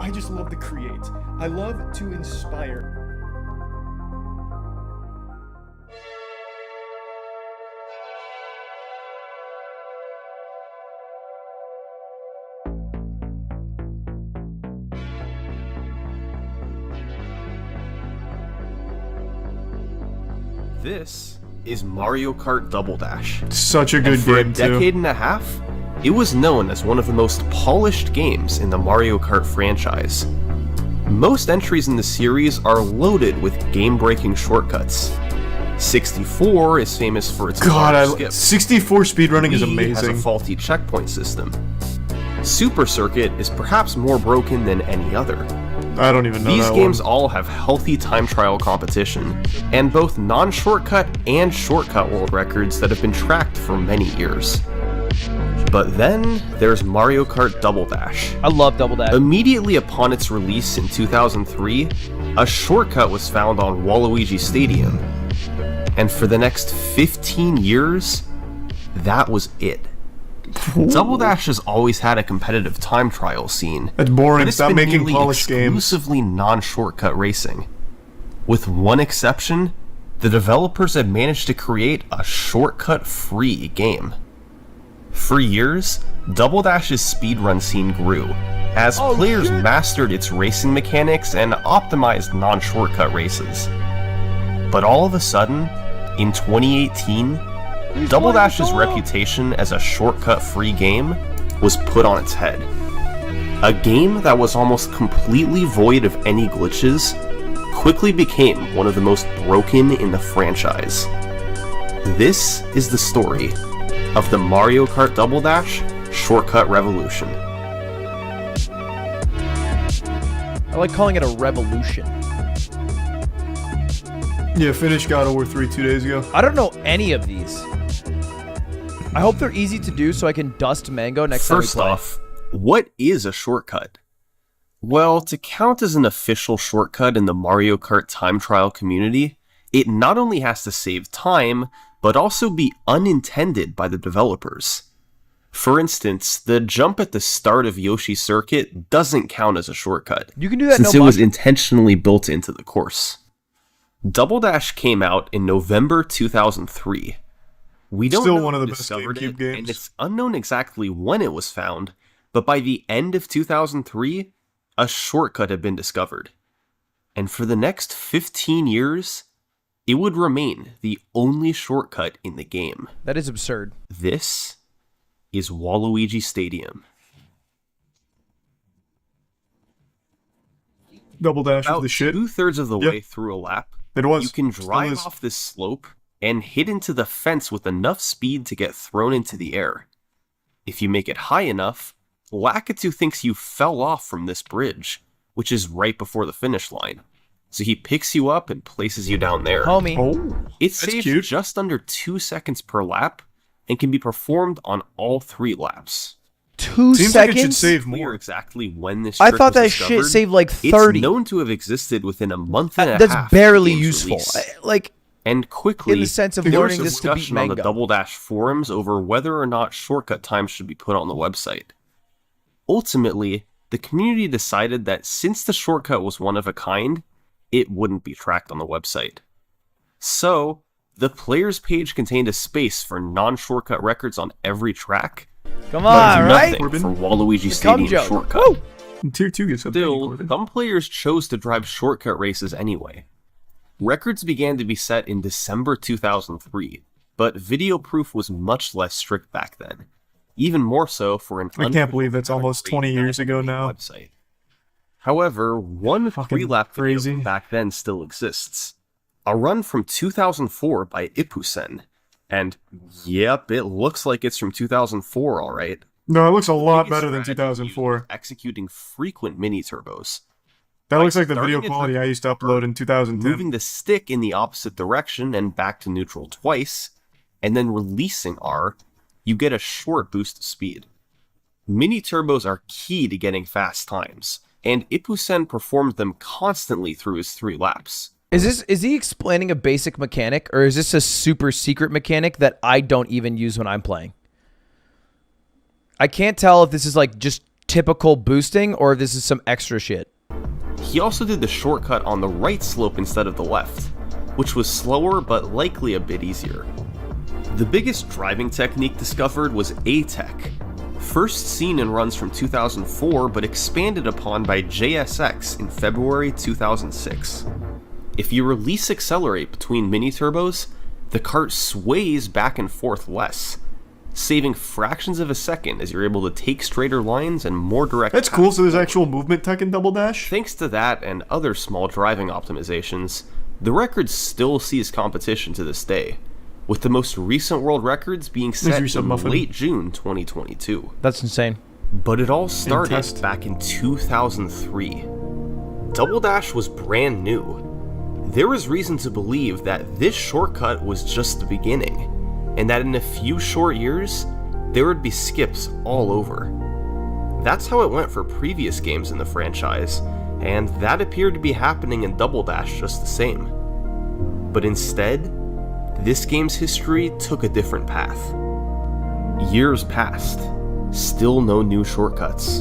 I just love to create. I love to inspire. This is Mario Kart Double Dash. Such a good For a game, decade and a half, it was known as one of the most polished games in the Mario Kart franchise. Most entries in the series are loaded with game-breaking shortcuts. 64 is famous for its large skip. 64 speedrunning is Wii amazing. has a faulty checkpoint system. Super Circuit is perhaps more broken than any other. I don't even know These that games one. all have healthy time trial competition, and both non-shortcut and shortcut world records that have been tracked for many years. But then, there's Mario Kart Double Dash. I love Double Dash. Immediately upon its release in 2003, a shortcut was found on Waluigi Stadium. And for the next 15 years, that was it. Double Dash has always had a competitive time trial scene. That's boring. But it's Stop been making nearly polished games. exclusively non-shortcut racing. With one exception, the developers had managed to create a shortcut-free game. For years, Double Dash's speedrun scene grew, as players mastered its racing mechanics and optimized non-shortcut races. But all of a sudden, in 2018, Double Dash's reputation as a shortcut-free game was put on its head. A game that was almost completely void of any glitches quickly became one of the most broken in the franchise. This is the story of the Mario Kart Double Dash Shortcut Revolution. I like calling it a revolution. Yeah, finished God of War 3 2 days ago. I don't know any of these. I hope they're easy to do so I can dust Mango next time we First play. off, what is a shortcut? Well, to count as an official shortcut in the Mario Kart time trial community, it not only has to save time, but also be unintended by the developers. For instance, the jump at the start of Yoshi's Circuit doesn't count as a shortcut, You can do that since no it was mod- intentionally built into the course. Double Dash came out in November 2003. We don't Still know one of who the best discovered GameCube it, games. and it's unknown exactly when it was found, but by the end of 2003, a shortcut had been discovered. And for the next 15 years, it would remain the only shortcut in the game. That is absurd. This is Waluigi Stadium. Double Dash About is the shit. 2/3 of the Yep. way through a lap, It was. you can Still drive is. off this slope and hit into the fence with enough speed to get thrown into the air. If you make it high enough, Lacu thinks you fell off from this bridge, which is right before the finish line. So he picks you up and places you down there. Homie. Oh, It that's saves cute. just under 2 seconds per lap and can be performed on all 3 laps. 2 Seems like seconds? it should save Clear more. exactly when this I trick thought was that shit discovered. saved like 30. It's known to have existed within a month and a half. That's barely of the game's useful. release. Like, And quickly, in the sense of there was learning a this to beat discussion on the Mango. Double Dash forums over whether or not shortcut times should be put on the website. Ultimately, the community decided that since the shortcut was one of a kind, it wouldn't be tracked on the website. So, the players page contained a space for non-shortcut records on every track, Come but on, right? nothing for Waluigi Cum Stadium joke. shortcut. Woo! And Tier 2 gets Still, updated. some players chose to drive shortcut races anyway. Records began to be set in December 2003, but video proof was much less strict back then. Even more so for an I can't believe that's almost 20 years ago unrated now. website. However, one Fucking free-lap video crazy. from back then still exists. A run from 2004 by Ipusen. And yep, it looks like it's from 2004, alright. No, it looks a lot Biggest better than strategy used 2004. was executing frequent mini-turbos. That looks like the starting video at quality the- I used to upload in 2010. Moving the stick in the opposite direction and back to neutral twice, and then releasing R, you get a short boost of speed. Mini turbos are key to getting fast times, and Ipusen performed them constantly through his 3 laps. Is he explaining a basic mechanic, or is this a super secret mechanic that I don't even use when I'm playing? I can't tell if this is like just typical boosting or if this is some extra shit. He also did the shortcut on the right slope instead of the left, which was slower but likely a bit easier. The biggest driving technique discovered was ATCH, first seen in runs from 2004 but expanded upon by JSX in February 2006. If you release accelerate between mini-turbos, the kart sways back and forth less, saving fractions of a second as you're able to take straighter lines and more direct That's cool, so there's actual movement tech in Double Dash? Thanks to that and other small driving optimizations, the record still sees competition to this day, with the most recent world records being set in late June 2022. That's insane. But it all started back in 2003. Double Dash was brand new. There was reason to believe that this shortcut was just the beginning, and that in a few short years, there would be skips all over. That's how it went for previous games in the franchise, and that appeared to be happening in Double Dash just the same. But instead, this game's history took a different path. Years passed, still no new shortcuts.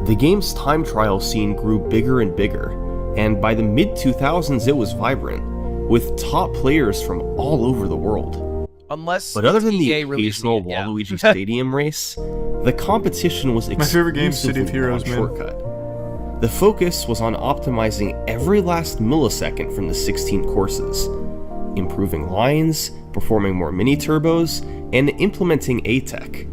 The game's time trial scene grew bigger and bigger, and by the mid-2000s it was vibrant, with top players from all over the world. But other than the occasional Waluigi Stadium race, the competition was exclusively on shortcut. The focus was on optimizing every last millisecond from the 16 courses, improving lines, performing more mini-turbos, and implementing ATCH.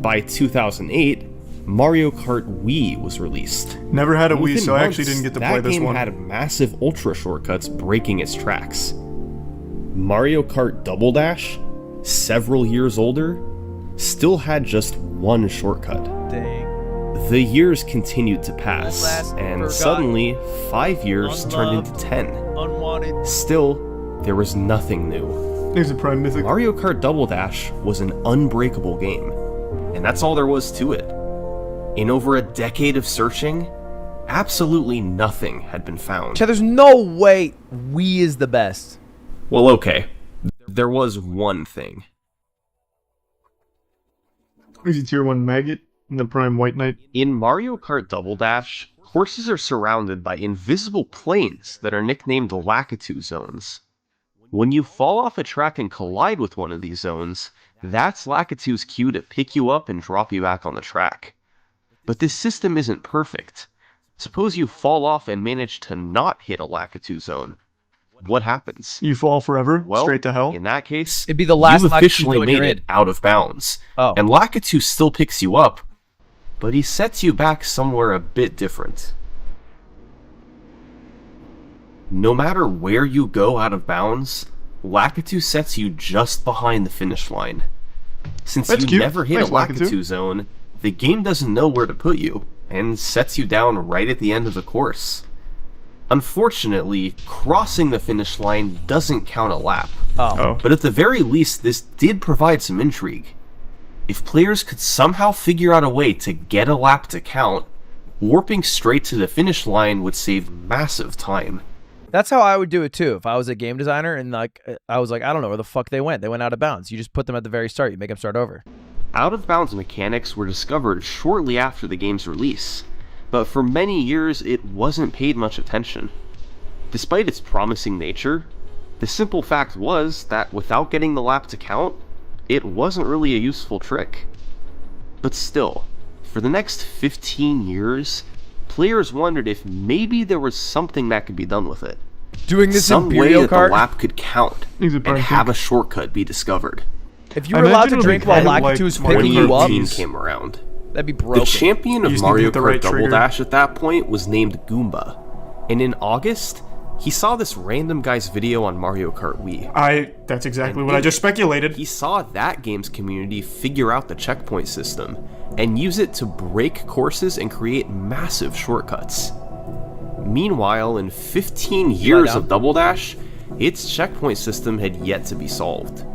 By 2008, Mario Kart Wii was released. Never had a Wii, so I actually didn't get to play this one. That game had massive ultra shortcuts breaking its tracks. Mario Kart Double Dash, several years older, still had just one shortcut. Dang. The years continued to pass, and suddenly, 5 years turned into 10. Unwanted. Still, there was nothing new. There's a Prime Mythic. Mario Kart Double Dash was an unbreakable game, and that's all there was to it. In over a decade of searching, absolutely nothing had been found. There's no way Wii is the best. Well, okay. There was one thing. Is it Tier 1 Maggot and the Prime White Knight? In Mario Kart Double Dash, courses are surrounded by invisible planes that are nicknamed Lacu zones. When you fall off a track and collide with one of these zones, that's Lacu's cue to pick you up and drop you back on the track. But this system isn't perfect. Suppose you fall off and manage to not hit a Lacu zone. What happens? You fall forever, well, straight to hell? In that case, it'd be the last you've officially Lacu made it out of bounds. Oh. And Lacu still picks you up, but he sets you back somewhere a bit different. No matter where you go out of bounds, Lacu sets you just behind the finish line. Since you never hit a Lacu zone, the game doesn't know where to put you, and sets you down right at the end of the course. Unfortunately, crossing the finish line doesn't count a lap. But at the very least, this did provide some intrigue. If players could somehow figure out a way to get a lap to count, warping straight to the finish line would save massive time. That's how I would do it too. If I was a game designer and I was like, I don't know where the fuck they went. They went out of bounds. You just put them at the very start. You make them start over. Out-of-bounds mechanics were discovered shortly after the game's release, but for many years it wasn't paid much attention. Despite its promising nature, the simple fact was that without getting the lap to count, it wasn't really a useful trick. But still, for the next 15 years, players wondered if maybe there was something that could be done with it. Doing this some in way Mario that Kart? the lap could count and have a shortcut be discovered. If you were allowed to drink while Lacu's picking you up, came around. That'd be broken. The champion of Mario Kart Double Dash at that point was named Goomba, and in August, he saw this random guy's video on Mario Kart Wii. That's exactly what I just speculated. He saw that game's community figure out the checkpoint system, and use it to break courses and create massive shortcuts. Meanwhile, in 15 years of Double Dash, its checkpoint system had yet to be solved.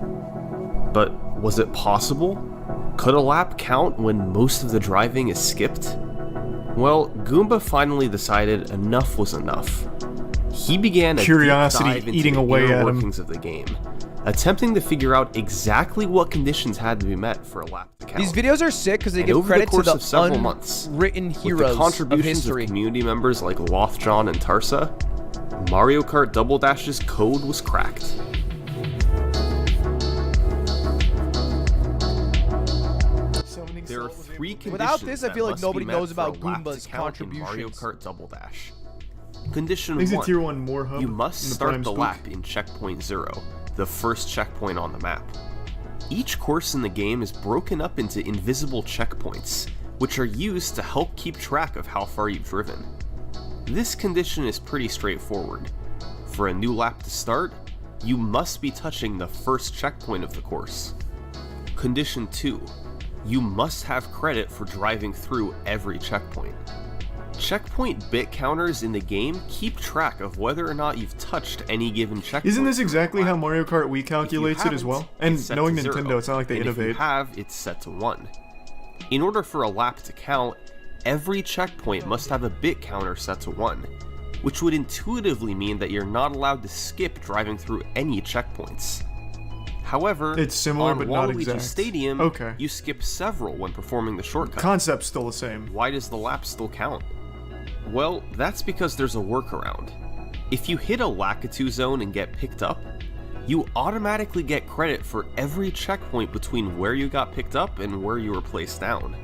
But was it possible? Could a lap count when most of the driving is skipped? Well, Goomba finally decided enough was enough. He began a curiosity deep dive into eating the away inner at workings of the game, attempting to figure out exactly what conditions had to be met for a lap to count. These videos are sick because they And give over credit the course to of several months, unwritten with the heroes of contributions history. of community members like Lothjohn and Tarsa, Mario Kart Double Dash's code was cracked. There are 3 conditions Without this, I that feel like must nobody be met knows for a about lap to Goomba's count in Mario contributions. Kart Double Dash. Condition Makes it 1. tier 1 more hub. You must in the start Prime the spook. lap in checkpoint 0, the first checkpoint on the map. Each course in the game is broken up into invisible checkpoints, which are used to help keep track of how far you've driven. This condition is pretty straightforward. For a new lap to start, you must be touching the first checkpoint of the course. Condition 2. You must have credit for driving through every checkpoint. Checkpoint bit counters in the game keep track of whether or not you've touched any given checkpoint. Isn't this exactly how Mario Kart Wii calculates it as well? And It's set knowing to 0, Nintendo, it's not like they and innovate. If you have, it's set to 1. In order for a lap to count, every checkpoint must have a bit counter set to 1, which would intuitively mean that you're not allowed to skip driving through any checkpoints. However, It's similar, on but not Waluigi exact. Stadium, Okay. you skip several when performing the shortcut. Concept's still the same. Why does the lap still count? Well, that's because there's a workaround. If you hit a Lacu zone and get picked up, you automatically get credit for every checkpoint between where you got picked up and where you were placed down.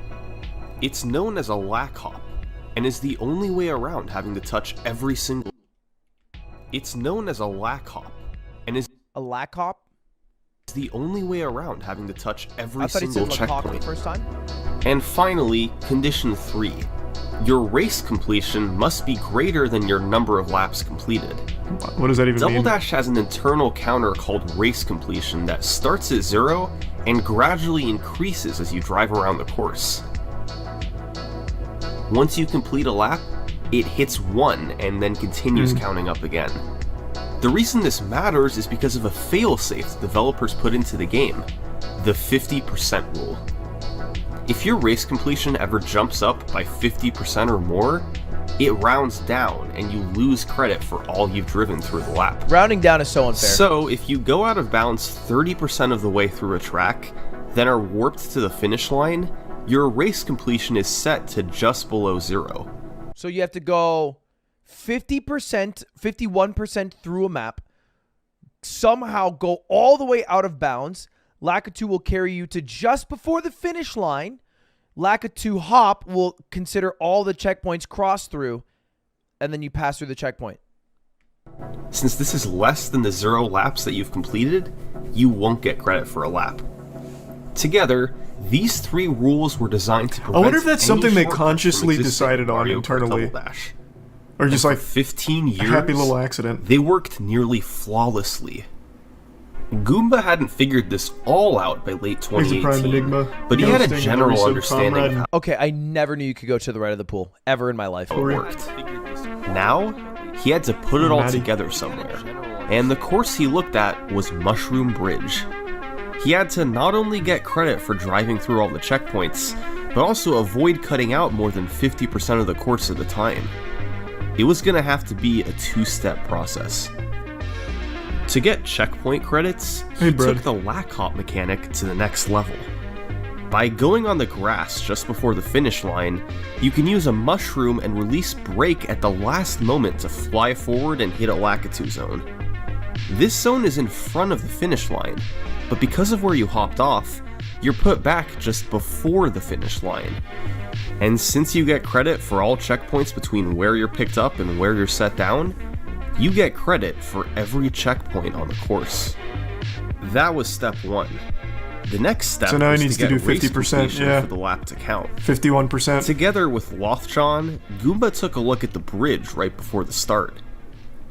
It's known as a lac hop, and is the only way around having to touch every single... It's known as a lac hop, and is A lac hop? the only way around having to touch every I thought he single said Lacock checkpoint. the first time. And finally, condition 3. Your race completion must be greater than your number of laps completed. What does that even Double mean? Dash has an internal counter called race completion that starts at 0 and gradually increases as you drive around the course. Once you complete a lap, it hits 1 and then continues counting up again. The reason this matters is because of a failsafe the developers put into the game, the 50% rule. If your race completion ever jumps up by 50% or more, it rounds down and you lose credit for all you've driven through the lap. Rounding down is so unfair. So, if you go out of bounds 30% of the way through a track, then are warped to the finish line, your race completion is set to just below 0. So you have to go 50%, 51% through a map, somehow go all the way out of bounds. Lacu will carry you to just before the finish line. Lacu hop will consider all the checkpoints crossed through, and then you pass through the checkpoint. Since this is less than the 0 laps that you've completed, you won't get credit for a lap. Together, these 3 rules were designed to prevent wonder if that's any something they shortcuts consciously from existing decided in on Mario Kart internally. Double Dash. Or just For like 15 a years, happy little accident. they worked nearly flawlessly. Goomba hadn't figured this all out by late He's a prime 2018, enigma. but he had a Ghosting, general elusive understanding of comrade. how Okay, I never knew you could go to the right of the pool, ever in my life. it worked. Now, he had to put it all Maddie. together somewhere, and the course he looked at was Mushroom Bridge. He had to not only get credit for driving through all the checkpoints, but also avoid cutting out more than 50% of the course at a time. It was going to have to be a 2-step process. To get checkpoint credits, Hey, he bud. took the lac hop mechanic to the next level. By going on the grass just before the finish line, you can use a mushroom and release brake at the last moment to fly forward and hit a Lacu zone. This zone is in front of the finish line, but because of where you hopped off, you're put back just before the finish line. And since you get credit for all checkpoints between where you're picked up and where you're set down, you get credit for every checkpoint on the course. That was step 1. The next step So now he was needs to to get do race 50%, completion yeah. for the lap to count. 51%. Together with Lothjohn, Goomba took a look at the bridge right before the start.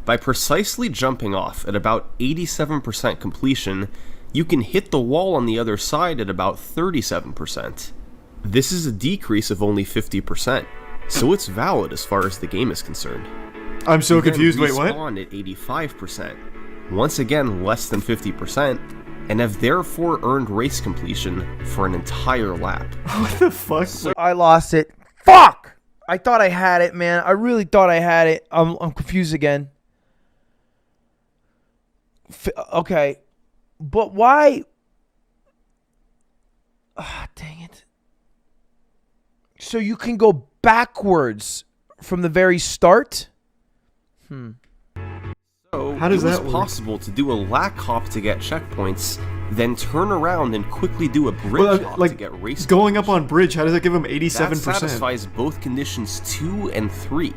By precisely jumping off at about 87% completion, you can hit the wall on the other side at about 37%. This is a decrease of only 50%, so it's valid as far as the game is concerned. I'm so You then confused. Wait, what? respawn at 85%, once again less than 50%, and have therefore earned race completion for an entire lap. What the fuck? I lost it. Fuck! I thought I had it, man. I really thought I had it. I'm confused again. Okay. But why? Ah, dang it. So you can go backwards from the very start? So How does it was that work? possible to do a lac hop to get checkpoints, then turn around and quickly do a bridge hop to get race going up on bridge, how does that give him 87%? That satisfies both conditions 2 and 3.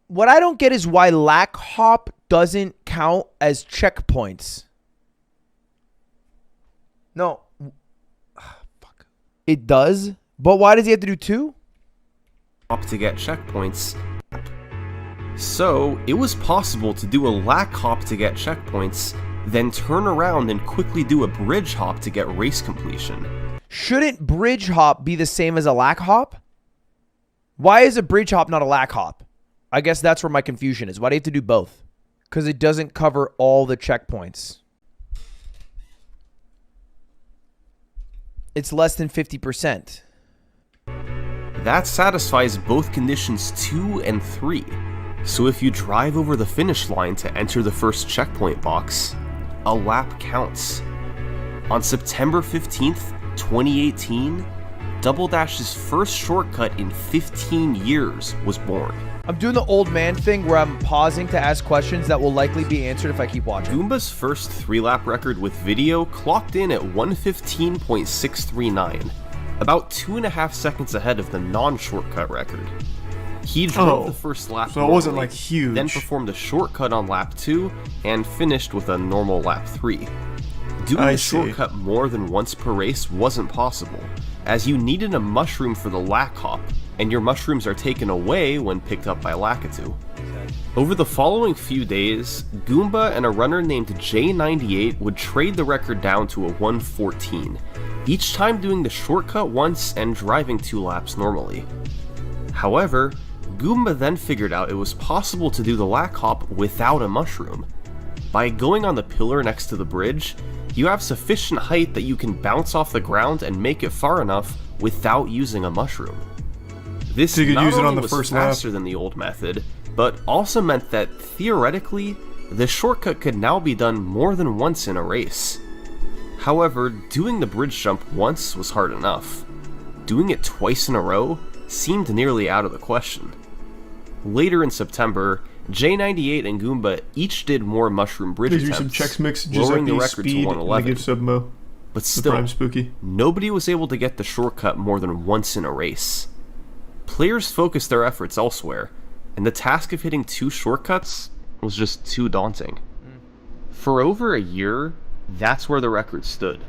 What I don't get is why lac hop doesn't count as checkpoints. No. Fuck. It does? But why does he have to do 2? Hop to get checkpoints. So it was possible to do a lac hop to get checkpoints, then turn around and quickly do a bridge hop to get race completion. Shouldn't bridge hop be the same as a lac hop? Why is a bridge hop not a lac hop? I guess that's where my confusion is. Why do you have to do both? Because it doesn't cover all the checkpoints. It's less than 50%. That satisfies both conditions 2 and 3. So if you drive over the finish line to enter the first checkpoint box, a lap counts. On September 15th, 2018, Double Dash's first shortcut in 15 years was born. I'm doing the old man thing where I'm pausing to ask questions that will likely be answered if I keep watching. Goomba's first 3-lap record with video clocked in at 1:15.639, about 2.5 seconds ahead of the non-shortcut record. He drove the first lap so it wasn't normally, like huge. then performed a shortcut on lap 2, and finished with a normal lap 3. Doing the shortcut more than once per race wasn't possible, as you needed a mushroom for the lac hop, and your mushrooms are taken away when picked up by Lacu. Over the following few days, Goomba and a runner named J98 would trade the record down to a 1:14, each time doing the shortcut once and driving 2 laps normally. However, Goomba then figured out it was possible to do the lac hop without a mushroom. By going on the pillar next to the bridge, you have sufficient height that you can bounce off the ground and make it far enough without using a mushroom. This So you could not use it on only the was first lap. faster than the old method, but also meant that, theoretically, the shortcut could now be done more than once in a race. However, doing the bridge jump once was hard enough. Doing it twice in a row seemed nearly out of the question. Later in September, J98 and Goomba each did more mushroom bridge These are attempts, some Chex Mix, lowering the Giuseppe, record to Speed, and they 111. give Submo. But The still, Prime Spooky. nobody was able to get the shortcut more than once in a race. Players focused their efforts elsewhere, and the task of hitting 2 shortcuts was just too daunting. For over a year, that's where the record stood.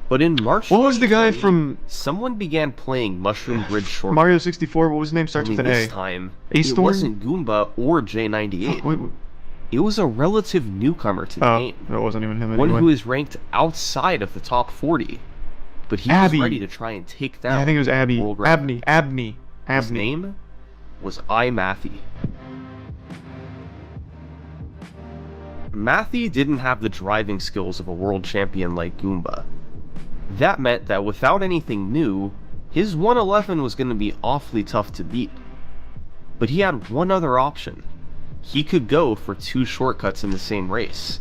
But in March, What was the guy from someone began playing Mushroom Bridge shortcuts. Mario 64? What was his name? Starts Only with an this A. time, Ace it Storm? wasn't Goomba or J98. Wait, It was a relative newcomer to the oh, game, that wasn't even him one anyway. who is ranked outside of the top 40. But he Abby. was ready to try and take down Yeah, I think it was Abby. world record. Abney. His name was Mathy. Mathy didn't have the driving skills of a world champion like Goomba. That meant that without anything new, his 111 was going to be awfully tough to beat. But he had one other option. He could go for 2 shortcuts in the same race.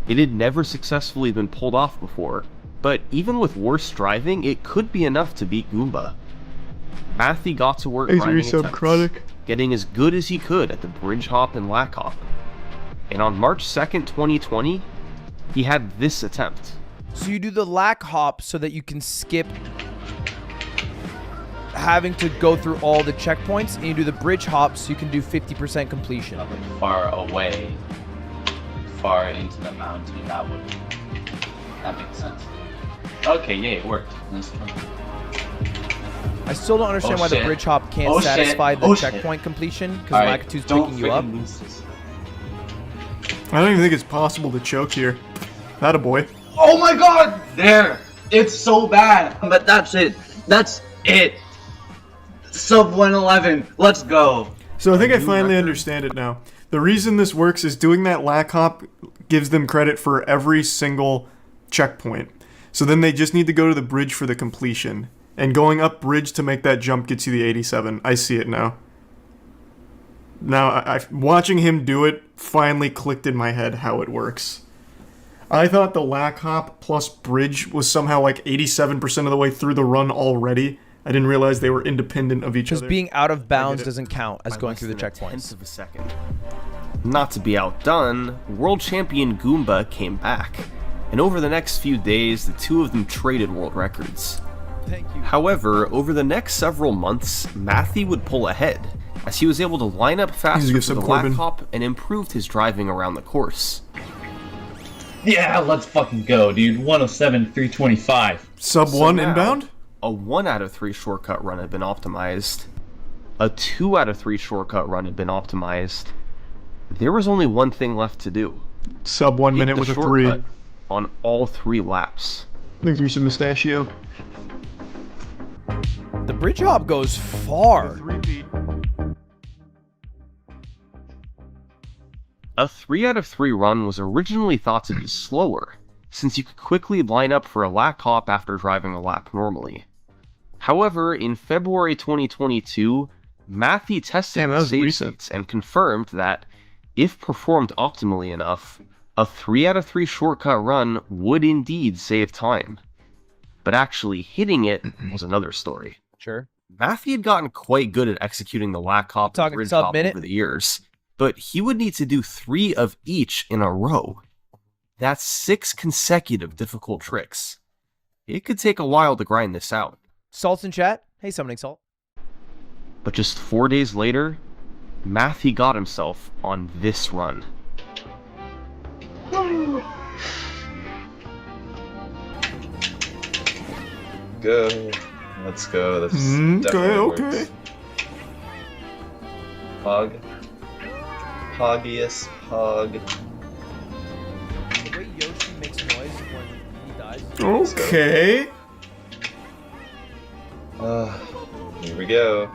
It had never successfully been pulled off before, but even with worse driving, it could be enough to beat Goomba. Mathy got to work grinding attempts, getting as good as he could at the bridge hop and lac hop. And on March 2nd, 2020, he had this attempt. So you do the lac hop so that you can skip having to go through all the checkpoints, and you do the bridge hop so you can do 50% completion. Far away, far into the mountain, that makes sense. Okay, yeah, it worked. That's fine. I still don't understand why the bridge hop can't satisfy the checkpoint completion, because Lacu's picking you up. I don't even think it's possible to choke here. That a boy. Oh my god! There! It's so bad! But that's it. That's it! Sub 111. Let's go. So I think I finally understand it now. The reason this works is doing that lac hop gives them credit for every single checkpoint. So then they just need to go to the bridge for the completion. And going up bridge to make that jump gets you the 87. I see it now. Now, watching him do it finally clicked in my head how it works. I thought the lac hop plus bridge was somehow like 87% of the way through the run already. I didn't realize they were independent of each other. Because being out of bounds doesn't count as going through the Tenth checkpoints. of a second. Not to be outdone, world champion Goomba came back, and over the next few days, the two of them traded world records. Thank you. However, over the next several months, Matthew would pull ahead, as he was able to line up faster for the lac hop and improved his driving around the course. Yeah, let's fucking go, dude. 107, 325. Sub So 1 now, inbound? A 1 out of 3 shortcut run had been optimized. A 2 out of 3 shortcut run had been optimized. There was only one thing left to do. Sub 1 Hit minute the with a 3. shortcut on all 3 laps. Thanks for some mustachio. The bridge hop goes far. A 3 out of 3 run was originally thought to be slower, since you could quickly line up for a lac hop after driving a lap normally. However, in February 2022, Matthew tested Damn, that the was save recent. states and confirmed that, if performed optimally enough, a 3 out of 3 shortcut run would indeed save time. But actually hitting it was another story. Sure. Matthew had gotten quite good at executing the lac hop and Talking bridge sub hop minute? over the years, but he would need to do 3 of each in a row. That's 6 consecutive difficult tricks. It could take a while to grind this out. Salt's in chat. Hey, summoning Salt. But just 4 days later, Matthew got himself on this run. Go. Let's go. This Okay, definitely okay. works. Pog. Poggiest pog. The way Yoshi makes noise when he dies. Okay. Here we go.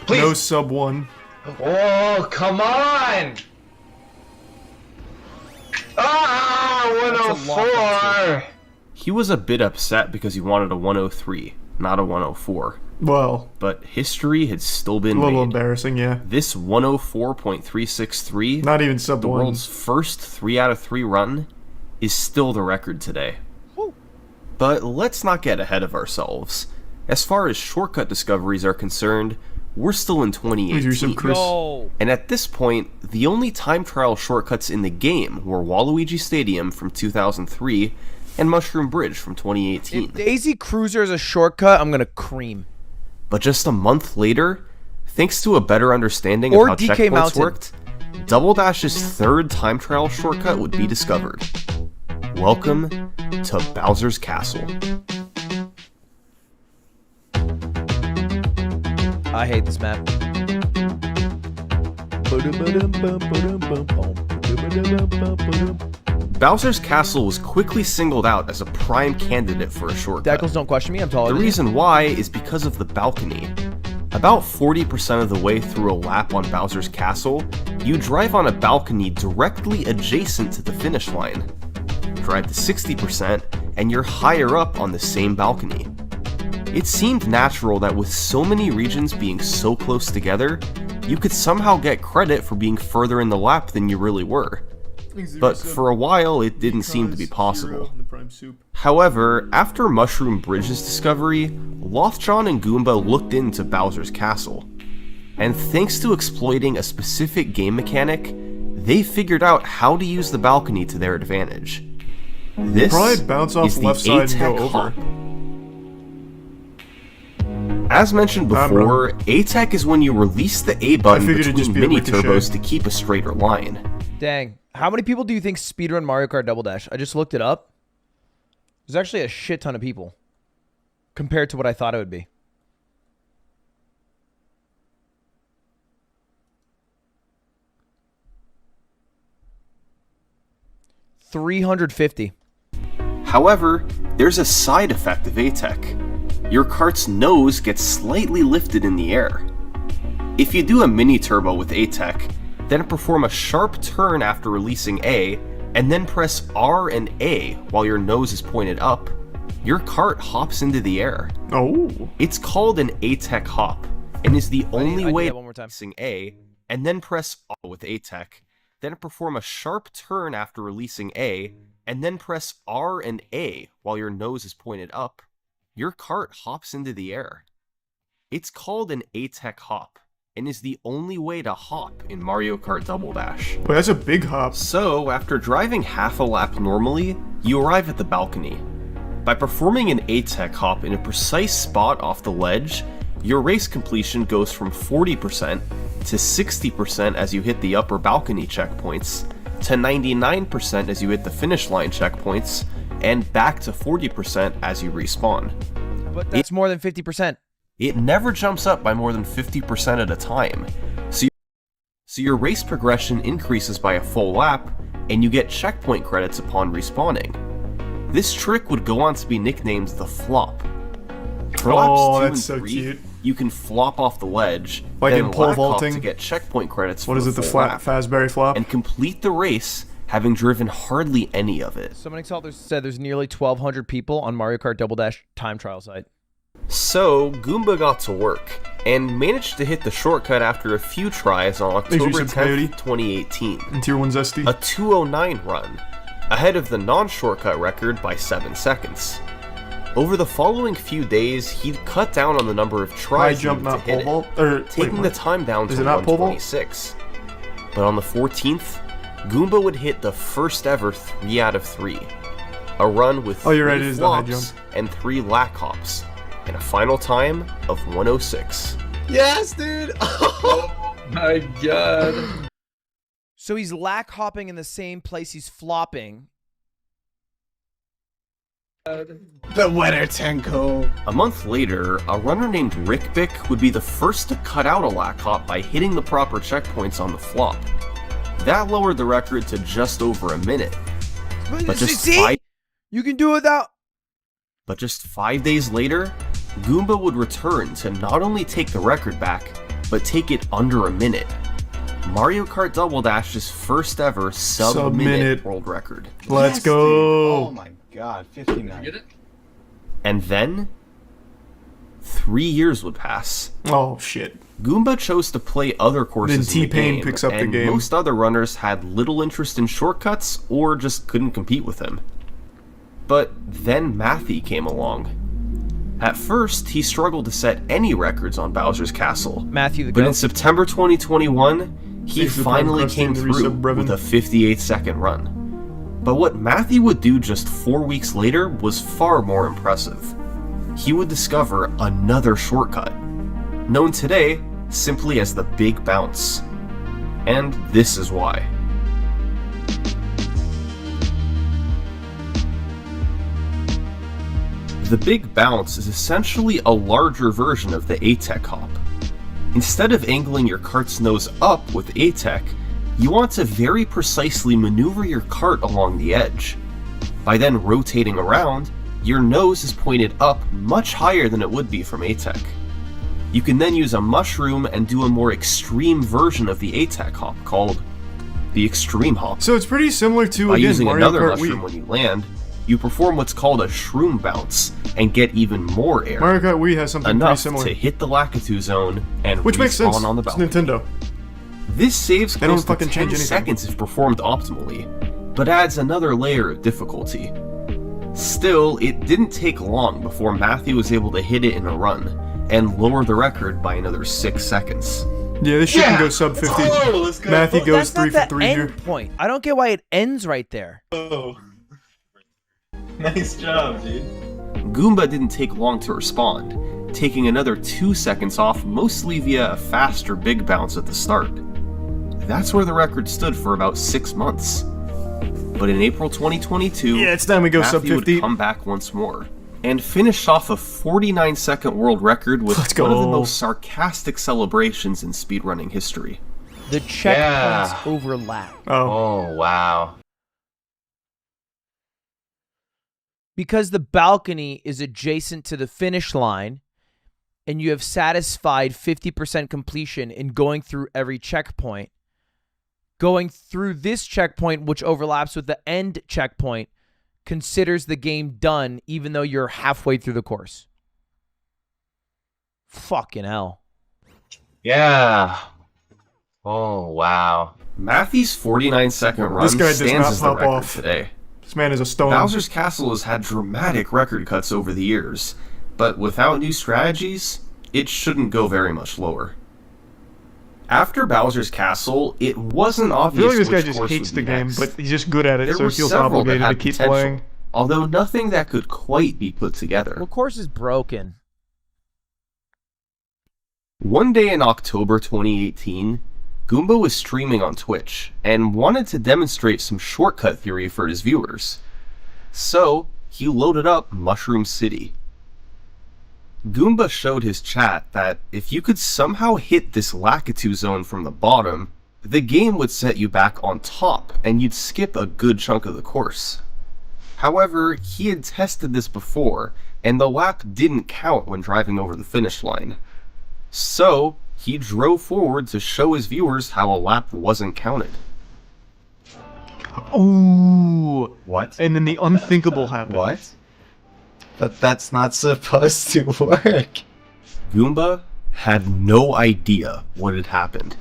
Please. No sub 1. Oh, come on! Ah, That's a lot, 104! He was a bit upset because he wanted a 103, not a 104. Well, But history had still been a little made. embarrassing, yeah. This 104.363, Not even sub the 1. world's first 3 out of 3 run, is still the record today. Woo. But let's not get ahead of ourselves. As far as shortcut discoveries are concerned, we're still in These are some 2018. Chris. Yo. And at this point, the only time trial shortcuts in the game were Waluigi Stadium from 2003 and Mushroom Bridge from 2018. If Daisy Cruiser is a shortcut, I'm gonna cream. But just a month later, thanks to a better understanding Or of how DK checkpoints Mountain. worked, Double Dash's third time trial shortcut would be discovered. Welcome to Bowser's Castle. I hate this map. Bowser's Castle was quickly singled out as a prime candidate for a shortcut. Deckles, don't question me. I'm taller The than you. reason why is because of the balcony. About 40% of the way through a lap on Bowser's Castle, you drive on a balcony directly adjacent to the finish line. Drive to 60%, and you're higher up on the same balcony. It seemed natural that with so many regions being so close together, you could somehow get credit for being further in the lap than you really were. But for a while, it didn't seem to be possible. However, after Mushroom Bridge's discovery, Lothjon and Goomba looked into Bowser's Castle. And thanks to exploiting a specific game mechanic, they figured out how to use the balcony to their advantage. This Probably bounce off is the left side and go ATCH over. hop. As mentioned I'm before, ATCH is when you release the A button figured it'd between just be a mini ricochet. turbos to keep a straighter line. Dang. How many people do you think speedrun Mario Kart Double Dash? I just looked it up. There's actually a shit ton of people compared to what I thought it would be. $350. However, there's a side effect of ATEC. Your kart's nose gets slightly lifted in the air. If you do a mini turbo with ATEC, then perform a sharp turn after releasing A, and then press R and A while your nose is pointed up, your cart hops into the air. Oh. It's called an ATCH hop, and is the only way that one more time. releasing A, and then press R with ATCH, then perform a sharp turn after releasing A, and then press R and A while your nose is pointed up, your cart hops into the air. It's called an ATCH hop, and is the only way to hop in Mario Kart Double Dash. Wait, that's a big hop. So, after driving half a lap normally, you arrive at the balcony. By performing an ATCH hop in a precise spot off the ledge, your race completion goes from 40% to 60% as you hit the upper balcony checkpoints, to 99% as you hit the finish line checkpoints, and back to 40% as you respawn. But that's more than 50%. It never jumps up by more than 50% at a time, so your race progression increases by a full lap, and you get checkpoint credits upon respawning. This trick would go on to be nicknamed the flop. For laps 2 and that's so 3, cute. you can flop off the ledge, Like then in pole lack off vaulting? to get checkpoint credits What for is it, the full flat lap, Fazberry flop? and complete the race having driven hardly any of it. Summoning Salt said there's nearly 1,200 people on Mario Kart Double Dash time trial site. So, Goomba got to work, and managed to hit the shortcut after a few tries on Thanks for October your 10th, sub, Coyote. 2018. And Tier 1 Zesty? A 2:09 run, ahead of the non-shortcut record by 7 seconds. Over the following few days, he'd cut down on the number of High tries jump, needed to not hit pole it, vault? Or, taking the time down Is to it not pole vault? 126. But on the 14th, Goomba would hit the first ever 3 out of 3. A run with Oh, you're right, 3 it is the high flops jump. and 3 lack hops, and a final time of 106. Yes, dude! Oh my god. So he's lack hopping in the same place he's flopping. The winner, Tenko. A month later, a runner named Rick Bick would be the first to cut out a lack hop by hitting the proper checkpoints on the flop. That lowered the record to just over a minute. But just See? five, You can do it without... but just 5 days later, Goomba would return to not only take the record back, but take it under a minute. Mario Kart Double Dash's first ever sub-minute Sub-minute. world record. Let's Yes, go. dude. Oh my god, 59. Get it? And then, 3 years would pass. Oh, shit. Goomba chose to play other courses Then in the T-Pain game, picks up the and game. most other runners had little interest in shortcuts or just couldn't compete with him. But then Matthew came along. At first, he struggled to set any records on Bowser's Castle, Matthew the but in goat. September 2021, he Thanks for finally playing came Krusty and the through resub, Brevin. with a 58-second run. But what Matthew would do just 4 weeks later was far more impressive. He would discover another shortcut, known today simply as the Big Bounce. And this is why. The Big Bounce is essentially a larger version of the ATCH hop. Instead of angling your cart's nose up with ATCH, you want to very precisely maneuver your cart along the edge. By then rotating around, your nose is pointed up much higher than it would be from ATCH. You can then use a mushroom and do a more extreme version of the ATCH hop called the Extreme Hop. So it's pretty similar to, By again, using Mario another Kart mushroom Wii. when you land, you perform what's called a shroom bounce and get even more air. Mario Kart Wii has something pretty Enough similar. to hit the Lacu zone and Which makes sense. respawn on the It's balcony. Nintendo. This saves They don't close to fucking 10 change anything. seconds if performed optimally, but adds another layer of difficulty. Still, it didn't take long before Matthew was able to hit it in a run, and lower the record by another 6 seconds. Yeah, this shit can go sub 50. Oh, let's go. Matthew goes That's 3 not for the 3 end here. point. I don't get why it ends right there. Oh. Nice job, dude. Goomba didn't take long to respond, taking another 2 seconds off mostly via a faster big bounce at the start. That's where the record stood for about 6 months. But in April 2022, Yeah, it's time we go sub Matthew 50. would come back once more, and finish off a 49-second world record with Let's one of the go. most sarcastic celebrations in speedrunning history. The checkpoints Yeah. overlap. Oh. Oh wow. Because the balcony is adjacent to the finish line, and you have satisfied 50% completion in going through every checkpoint, Going through this checkpoint, which overlaps with the end checkpoint, considers the game done even though you're halfway through the course. Fucking hell. Yeah. Oh, wow. Matthew's 49-second run This guy does stands not as the pop record off. today. This man is a stone. Bowser's Castle has had dramatic record cuts over the years, but without new strategies, it shouldn't go very much lower. After Bowser's Castle, it wasn't I obvious feel like this guy which just course hates would the be game, next. but he's just good at it, There so were he feels several that obligated to had keep potential, playing. although nothing that could quite be put together. Well, course is broken. One day in October 2018, Goomba was streaming on Twitch and wanted to demonstrate some shortcut theory for his viewers. So, he loaded up Mushroom City. Goomba showed his chat that if you could somehow hit this Lacu zone from the bottom, the game would set you back on top and you'd skip a good chunk of the course. However, he had tested this before, and the lap didn't count when driving over the finish line. So, he drove forward to show his viewers how a lap wasn't counted. Oh, What? and then the unthinkable happened. What? But that's not supposed to work. Goomba had no idea what had happened,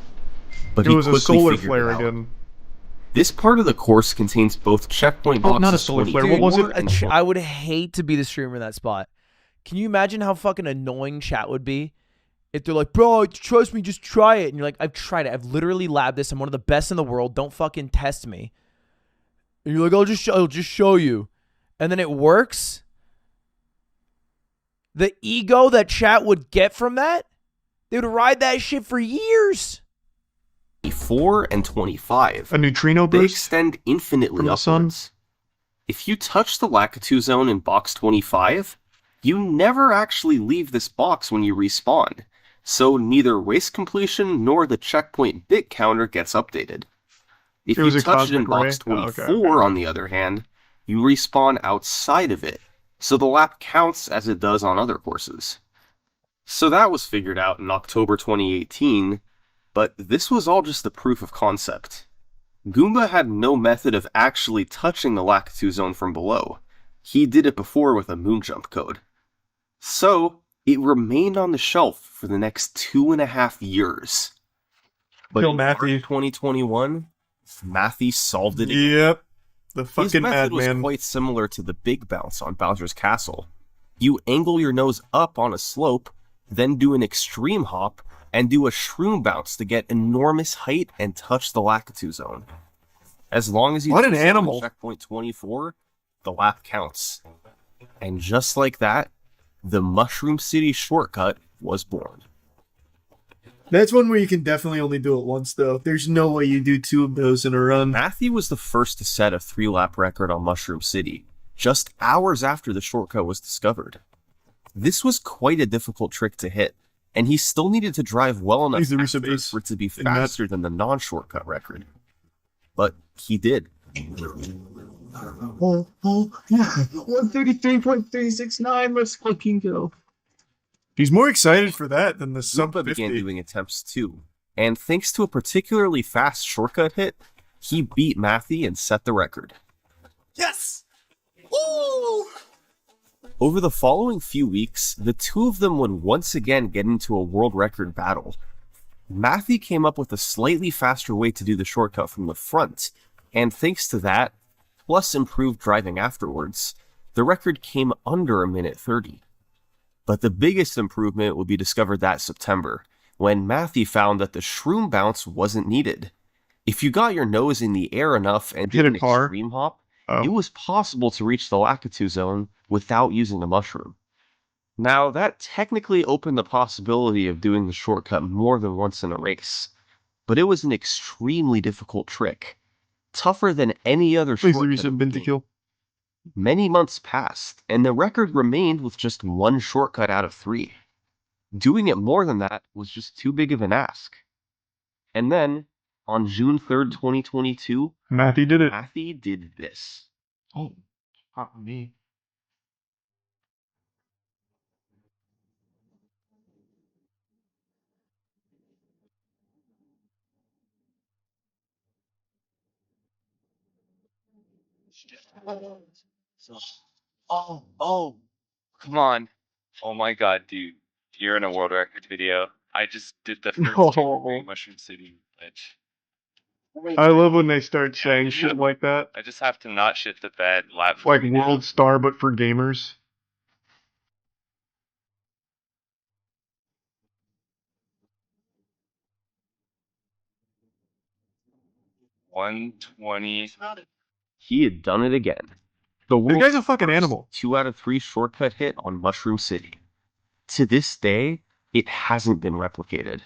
but It he was a quickly solar figured flare it out. again. This part of the course contains both checkpoint Oh, boxes not a solar flare. What 24 was it? and I would hate to be the streamer in that spot. Can you imagine how fucking annoying chat would be if they're like, bro, trust me, just try it. And you're like, I've tried it. I've literally labbed this. I'm one of the best in the world. Don't fucking test me. And you're like, I'll just show you. And then it works. The ego that chat would get from that, they would ride that shit for years. 24 and 25. A neutrino They burst? extend infinitely from the sun? upwards. If you touch the Lacu zone in box 25, you never actually leave this box when you respawn, so neither race completion nor the checkpoint bit counter gets updated. If It you was a touch it in cosmic ray? box Oh, okay, 24, on the other hand, you respawn outside of it, so the lap counts as it does on other courses. So that was figured out in October 2018, but this was all just the proof of concept. Goomba had no method of actually touching the Lacu zone from below. He did it before with a moonjump code. So, it remained on the shelf for the next 2.5 years. But Kill in Matthew. March 2021, Matthew solved it again. Yep. The His fucking method was madman. quite similar to the big bounce on Bowser's Castle. You angle your nose up on a slope, then do an extreme hop, and do a shroom bounce to get enormous height and touch the Lacu zone. As long as you What an do so on animal. checkpoint 24, the lap counts. And just like that, the Mushroom City shortcut was born. That's one where you can definitely only do it once, though. There's no way you do two of those in a run. Matthew was the first to set a 3-lap record on Mushroom City, just hours after the shortcut was discovered. This was quite a difficult trick to hit, and he still needed to drive well enough He's the resub after ace for it to be in that. faster than the non-shortcut record. But he did. Oh, yeah. 133.369, let's fucking go. He's more excited for that than the sub Zumba 50. began doing attempts too, and thanks to a particularly fast shortcut hit, he beat Matthew and set the record. Yes! Over the following few weeks, the two of them would once again get into a world record battle. Matthew came up with a slightly faster way to do the shortcut from the front, and thanks to that, plus improved driving afterwards, the record came under a minute 30. But the biggest improvement would be discovered that September, when Matthew found that the shroom bounce wasn't needed. If you got your nose in the air enough and Hit did a an car? extreme hop, Oh. it was possible to reach the Lacu zone without using a mushroom. Now, that technically opened the possibility of doing the shortcut more than once in a race, but it was an extremely difficult trick, tougher than any other Please, the shortcut. resub been to kill. Many months passed, and the record remained with just one shortcut out of 3. Doing it more than that was just too big of an ask. And then, on June 3rd, 2022, Matthew did it. Matthew did this. Oh, not me. Oh, come on. Oh my god, dude. You're in a world record video. I just did the first No. Mushroom City glitch. I love when they start saying shit like that. I just have to not shit the bed. Lap Like 3 now. World Star, but for gamers. 120. He had done it again. The This guy's a fucking first animal. 2 out of 3 shortcut hit on Mushroom City. To this day, it hasn't been replicated.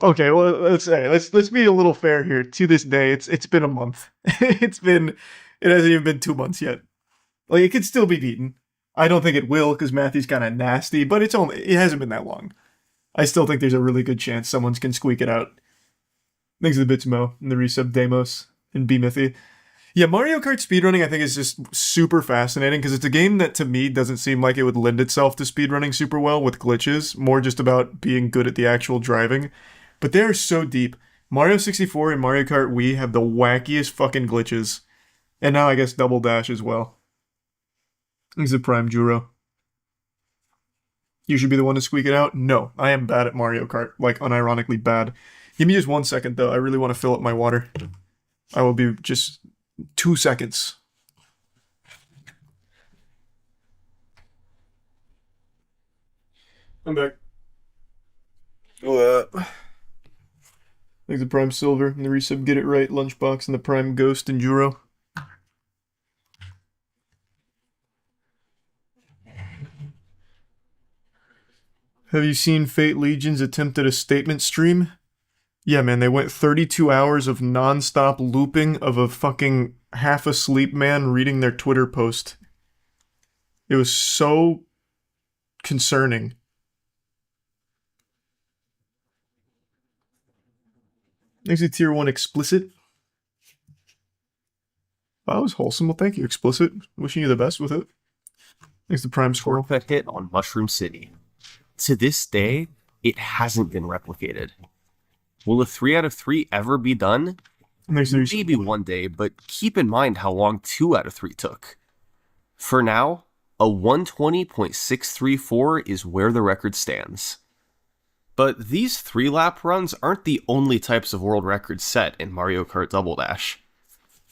Okay, well, let's be a little fair here. To this day, it's been a month. It hasn't even been 2 months yet. Like, it could still be beaten. I don't think it will because Matthew's kind of nasty, but it hasn't been that long. I still think there's a really good chance someone can squeak it out. Thanks to the bits, Mo, and the resub Demos and B-Mithy. Yeah, Mario Kart speedrunning I think is just super fascinating because it's a game that to me doesn't seem like it would lend itself to speedrunning super well with glitches, more just about being good at the actual driving. But they're so deep. Mario 64 and Mario Kart Wii have the wackiest fucking glitches. And now I guess Double Dash as well. He's a prime Juro. You should be the one to squeak it out? No, I am bad at Mario Kart. Like, unironically bad. Give me just 1 second, though. I really want to fill up my water. I will be just 2 seconds. I'm back. Thanks to Prime Silver and the resub Get It Right, Lunchbox, and the Prime Ghost and Juro. Have you seen Fate Legion's attempt at a statement stream? Yeah, man, they went 32 hours of non-stop looping of a fucking half-asleep man reading their Twitter post. It was so concerning. Next to Tier 1 Explicit. Wow, that was wholesome. Well, thank you, Explicit. Wishing you the best with it. Thanks to Prime Squirrel. Shortcut hit on Mushroom City. To this day, it hasn't been replicated. Will a 3 out of 3 ever be done? Maybe one day, but keep in mind how long 2 out of 3 took. For now, a 120.634 is where the record stands. But these 3-lap runs aren't the only types of world records set in Mario Kart Double Dash.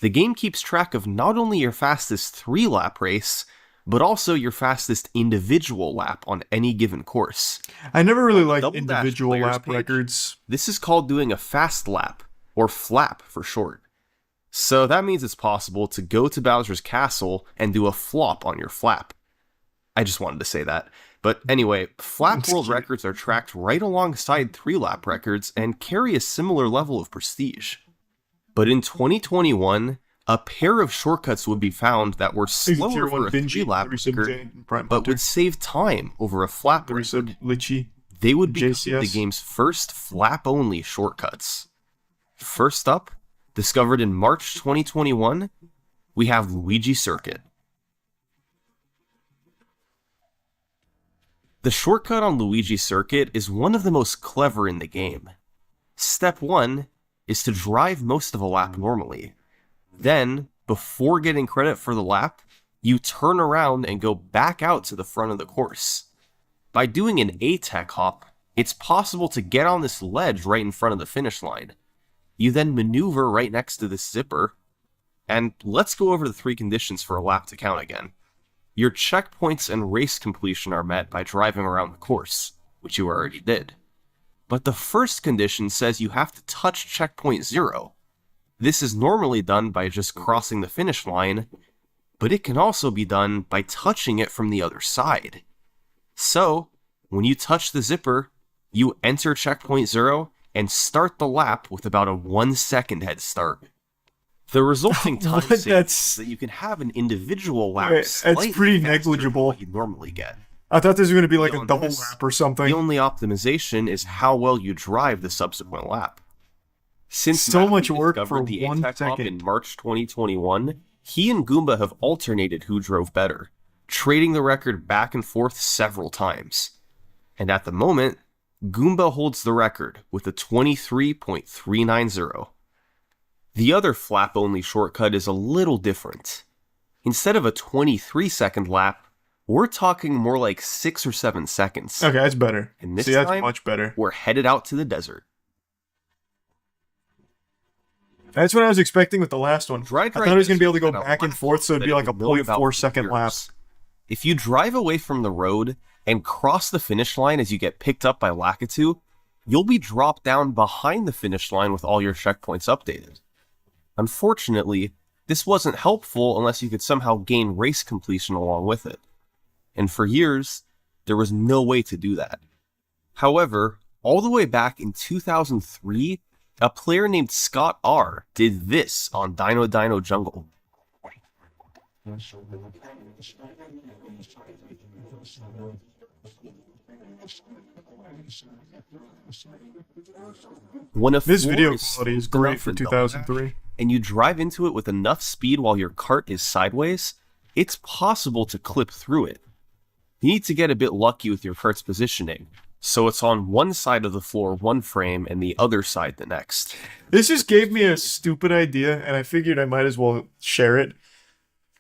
The game keeps track of not only your fastest 3-lap race, but also your fastest individual lap on any given course. I never really liked Double Dash individual players lap page, records. This is called doing a fast lap, or flap for short. So that means it's possible to go to Bowser's Castle and do a flop on your flap. I just wanted to say that. But anyway, flap world records are tracked right alongside 3-lap records and carry a similar level of prestige. But in 2021, a pair of shortcuts would be found that were slower for a 3-lap record, but would save time over a flap record. They would be the game's first flap-only shortcuts. First up, discovered in March 2021, we have Luigi Circuit. The shortcut on Luigi Circuit is one of the most clever in the game. Step 1 is to drive most of a lap normally. Then, before getting credit for the lap, you turn around and go back out to the front of the course. By doing an ATCH hop, it's possible to get on this ledge right in front of the finish line. You then maneuver right next to this zipper, and let's go over the 3 conditions for a lap to count again. Your checkpoints and race completion are met by driving around the course, which you already did. But the first condition says you have to touch checkpoint 0. This is normally done by just crossing the finish line, but it can also be done by touching it from the other side. So, when you touch the zipper, you enter checkpoint 0 and start the lap with about a 1-second head start. The resulting time saves that you can have an individual lap It's pretty negligible. What you normally get. I thought this was going to be like a double lap or something. The only optimization is how well you drive the subsequent lap. Since so much work discovered for the 1 ATCH hop second. in March 2021, he and Goomba have alternated who drove better, trading the record back and forth several times. And at the moment, Goomba holds the record with a 23.390. The other flap-only shortcut is a little different. Instead of a 23-second lap, we're talking more like 6 or 7 seconds. Okay, that's better. And this See, that's time, much better. we're headed out to the desert. That's what I was expecting with the last one. Dry, I thought I was going to be able to go back and forth, so it'd be like a Know about 0.4 second years. lap. If you drive away from the road and cross the finish line as you get picked up by Lacu, you'll be dropped down behind the finish line with all your checkpoints updated. Unfortunately, this wasn't helpful unless you could somehow gain race completion along with it. And for years, there was no way to do that. However, all the way back in 2003, a player named Scott R did this on Dino Dino Jungle. When a This floor video is quality is smooth great enough for in Double 2003. Dash, and you drive into it with enough speed while your cart is sideways, it's possible to clip through it. You need to get a bit lucky with your cart's positioning, so it's on one side of the floor one frame and the other side the next. This just gave me a stupid idea, and I figured I might as well share it.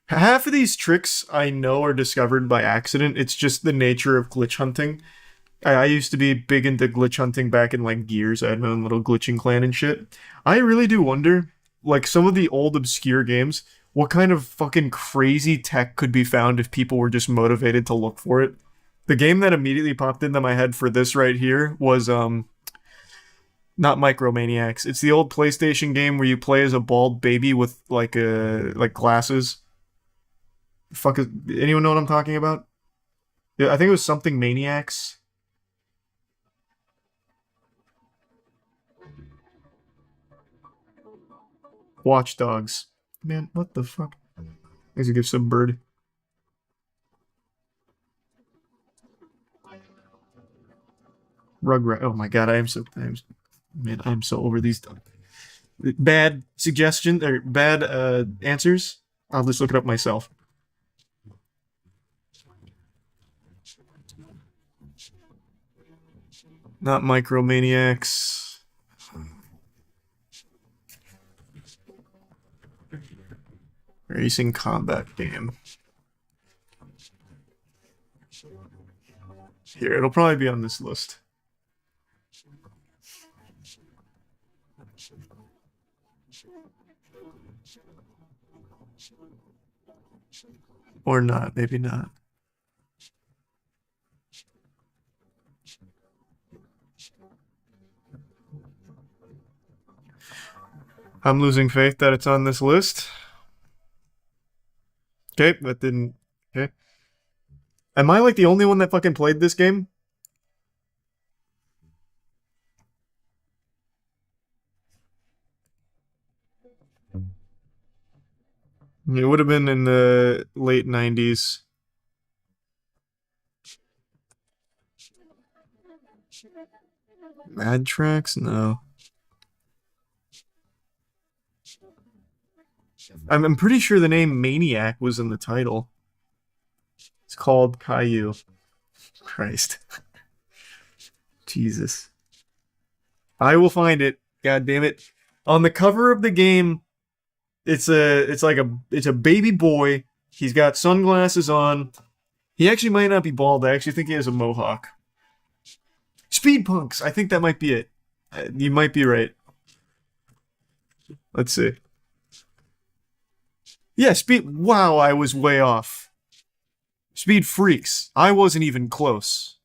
Half of these tricks I know are discovered by accident. It's just the nature of glitch hunting. I used to be big into glitch hunting back in like Gears. I had my own little glitching clan and shit. I really do wonder, like some of the old obscure games, what kind of fucking crazy tech could be found if people were just motivated to look for it. The game that immediately popped into my head for this right here was not Micromaniacs. It's the old PlayStation game where you play as a bald baby with like glasses. Fuck is anyone know what I'm talking about? Yeah, I think it was something Maniacs. Watch Dogs. Man, what the fuck? Let's give some bird. Rugrat. Oh my god, I am so over these bad suggestions or bad answers. I'll just look it up myself. Not Micromaniacs. Racing combat game. Here, it'll probably be on this list. Or not, maybe not. I'm losing faith that it's on this list. Okay, that didn't... Okay. Am I like the only one that fucking played this game? It would have been in the late 90s. Mad Tracks? No. I'm pretty sure the name Maniac was in the title. It's called Caillou. Christ. Jesus. I will find it. God damn it. On the cover of the game, it's a baby boy. He's got sunglasses on. He actually might not be bald. I actually think he has a mohawk. Speed Punks. I think that might be it. You might be right. Let's see. Yeah, Wow, I was way off. Speed Freaks. I wasn't even close.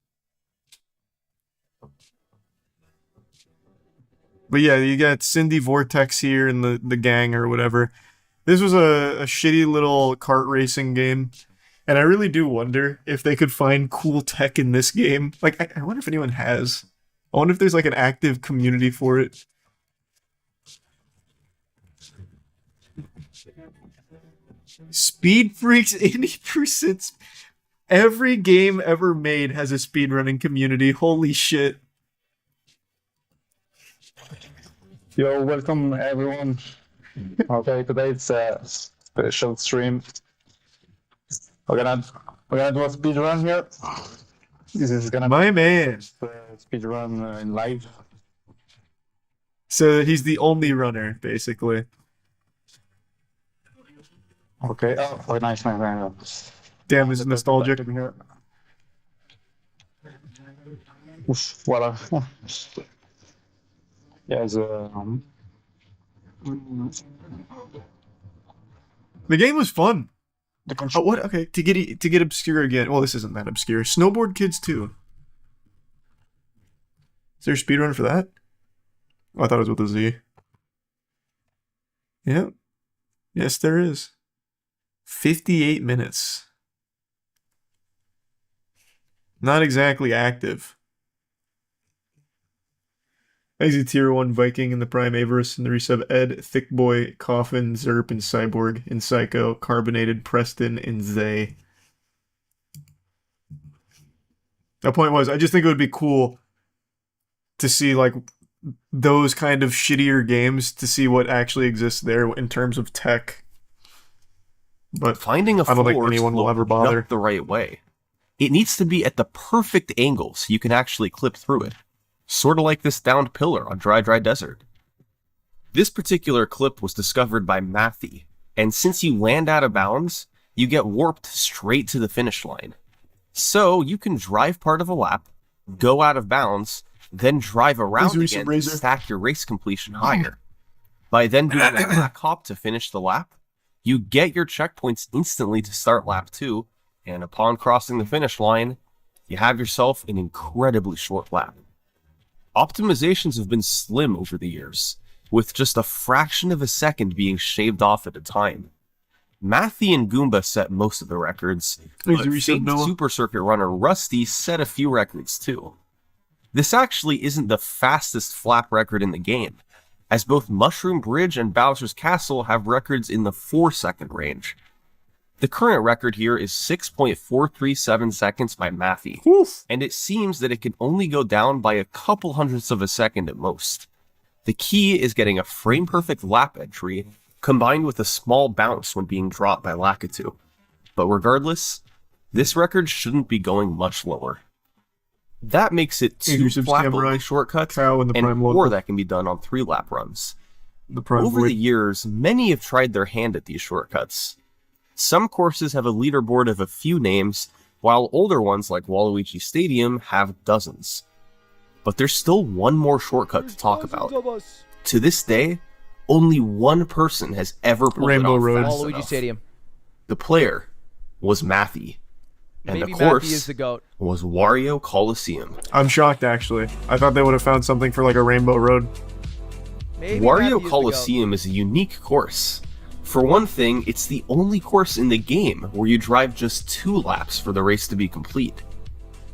But yeah, you got Cindy Vortex here and the gang or whatever. This was a shitty little kart racing game. And I really do wonder if they could find cool tech in this game. Like, I wonder if anyone has. I wonder if there's like an active community for it. Speed Freaks 80%. Every game ever made has a speedrunning community. Holy shit. Yo, welcome everyone. Okay, today it's a special stream. We're gonna do a speedrun here. This is gonna My man. be a speedrun in live. So he's the only runner, basically. Okay. Oh, nice. Damn, this is nostalgic. Oof, voila. Yeah, The game was fun. the Oh, control. what? Okay, to get obscure again. Well, this isn't that obscure. Snowboard Kids 2. Is there a speedrun for that? Oh, I thought it was with a Z. Yeah. Yes, there is. 58 minutes. Not exactly active. Exit Tier 1 Viking in the Prime Avarice and the resub Ed, Thick Boy, Coffin, Zerp, and Cyborg, and Psycho, Carbonated, Preston, and Zay. My point was, I just think it would be cool to see, like, those kind of shittier games, to see what actually exists there in terms of tech. But Finding a I don't think floor anyone will ever bother. up the right way. It needs to be at the perfect angle so you can actually clip through it. Sort of like this downed pillar on Dry Desert. This particular clip was discovered by Matthew, and since you land out of bounds, you get warped straight to the finish line. So you can drive part of a lap, go out of bounds, then drive around Razor, again to Razor. stack your race completion higher. By then doing a back hop to finish the lap, you get your checkpoints instantly to start lap 2, and upon crossing the finish line, you have yourself an incredibly short lap. Optimizations have been slim over the years, with just a fraction of a second being shaved off at a time. Matthew and Goomba set most of the records, but Razor, resub famed Noah. Super Circuit runner Rusty set a few records too. This actually isn't the fastest flap record in the game, as both Mushroom Bridge and Bowser's Castle have records in the 4-second range. The current record here is 6.437 seconds by Matthew, and it seems that it can only go down by a couple hundredths of a second at most. The key is getting a frame-perfect lap entry, combined with a small bounce when being dropped by Lacu. But regardless, this record shouldn't be going much lower. That makes it 2 Exclusive flap Samurai, shortcuts Cow, and the and Prime 4 Local. that can be done on 3 lap runs. The Prime Over Void. the years, many have tried their hand at these shortcuts. Some courses have a leaderboard of a few names, while older ones like Waluigi Stadium have dozens. But there's still one more shortcut to talk about. To this day, only one person has ever pulled Rainbow it off Road. fast Waluigi enough. Stadium. The player was Matthew, and Maybe the Matthew course is the GOAT. was Wario Coliseum. I'm shocked, actually. I thought they would have found something for, like, a Rainbow Road. Maybe Matthew Wario is the Coliseum is a unique course. For one thing, it's the only course in the game where you drive just 2 laps for the race to be complete.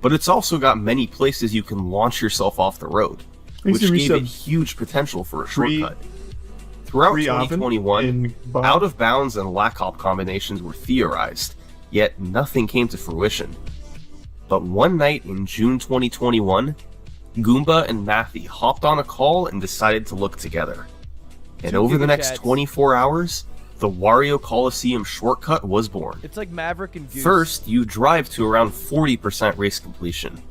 But it's also got many places you can launch yourself off the road, which Easy gave it resub. huge potential for a Free- shortcut. Throughout free oven 2021, in Bob. out of bounds and lack hop combinations were theorized, yet nothing came to fruition. But one night in June 2021, Goomba and Matthew hopped on a call and decided to look together. And 2 over the next gigachads. 24 hours, the Wario Coliseum shortcut was born. It's like Maverick and Goose. First, you drive to around 40% race completion.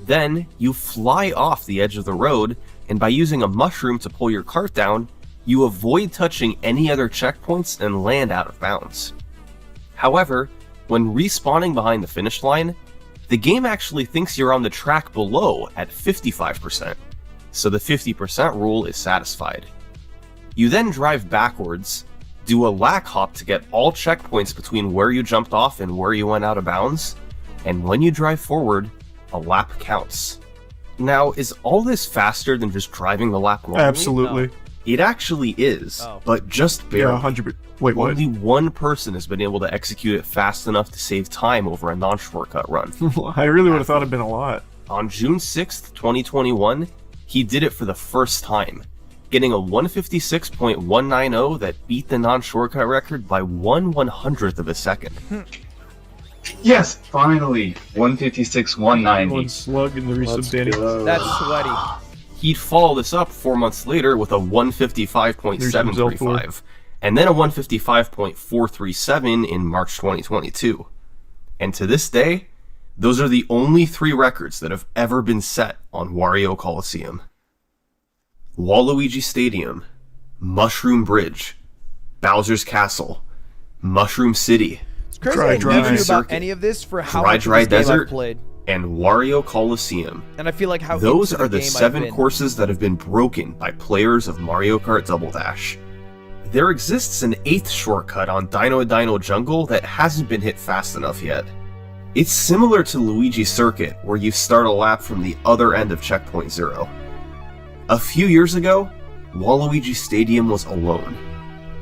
Then, you fly off the edge of the road, and by using a mushroom to pull your cart down, you avoid touching any other checkpoints and land out of bounds. However, when respawning behind the finish line, the game actually thinks you're on the track below at 55%, so the 50% rule is satisfied. You then drive backwards, do a lack hop to get all checkpoints between where you jumped off and where you went out of bounds, and when you drive forward, a lap counts. Now, is all this faster than just driving the lap normally? Absolutely. It actually is, Oh. but just barely. Yeah, 100%. Wait, what? Only one person has been able to execute it fast enough to save time over a non-shortcut run. I really would have thought it'd been a lot. On June 6th, 2021, he did it for the first time, getting a 156.190 that beat the non-shortcut record by 1/100th of a second. Yes, finally! 156, 190. One slug in the resub Let's Danny. go. That's sweaty. He'd follow this up 4 months later with a 155.735, and then a 155.437 in March 2022. And to this day, those are the only 3 records that have ever been set on Wario Coliseum. Waluigi Stadium, Mushroom Bridge, Bowser's Castle, Mushroom City, It's crazy Dry, I dry. never knew about Circuit, any of this for how Dry, much Dry of this game I've Desert, played. and Wario Coliseum. And I feel like how Those into are the game I've 7 been. courses that have been broken by players of Mario Kart Double Dash. There exists an 8th shortcut on Dino Jungle that hasn't been hit fast enough yet. It's similar to Luigi Circuit, where you start a lap from the other end of Checkpoint 0. A few years ago, Waluigi Stadium was alone.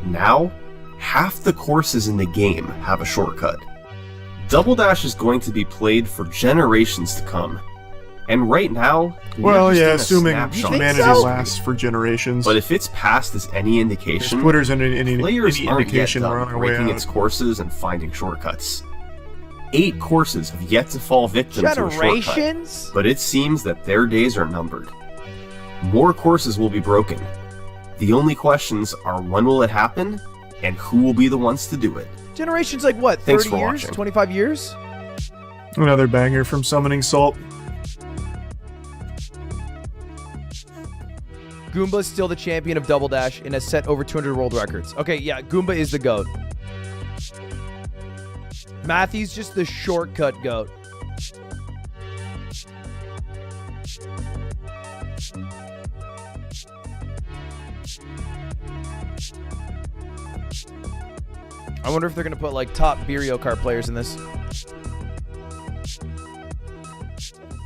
Now, half the courses in the game have a shortcut. Double Dash is going to be played for generations to come. And right now, Well, we're just yeah, in a assuming snapshot. humanity so? lasts for generations. But if it's past as any If indication, Twitter's any players aren't yet indication, we're on done our way breaking out. its courses and finding shortcuts. 8 courses have yet to fall victim to a shortcut, Generations? but it seems that their days are numbered. More courses will be broken. The only questions are when will it happen, and who will be the ones to do it. Generations like what? Thanks 30 for years? watching. 25 years? Another banger from Summoning Salt. Goomba is still the champion of Double Dash and has set over 200 world records. Okay, yeah, Goomba is the GOAT. Matthew's just the shortcut GOAT. I wonder if they're going to put, like, top Mario Kart players in this.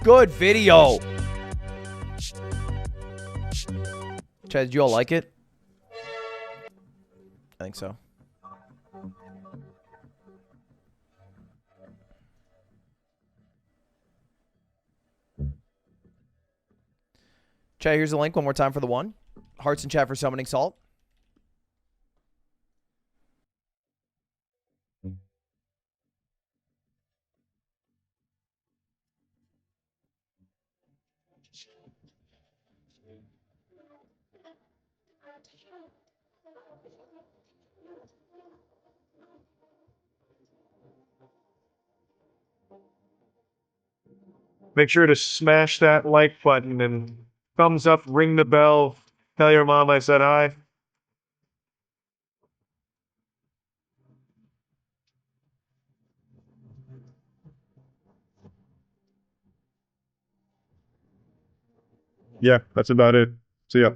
Good video! Chad, did you all like it? I think so. Chad, here's the link one more time for the one. Hearts in chat for Summoning Salt. Make sure to smash that like button and thumbs up, ring the bell, tell your mom I said hi. Yeah, that's about it. See ya.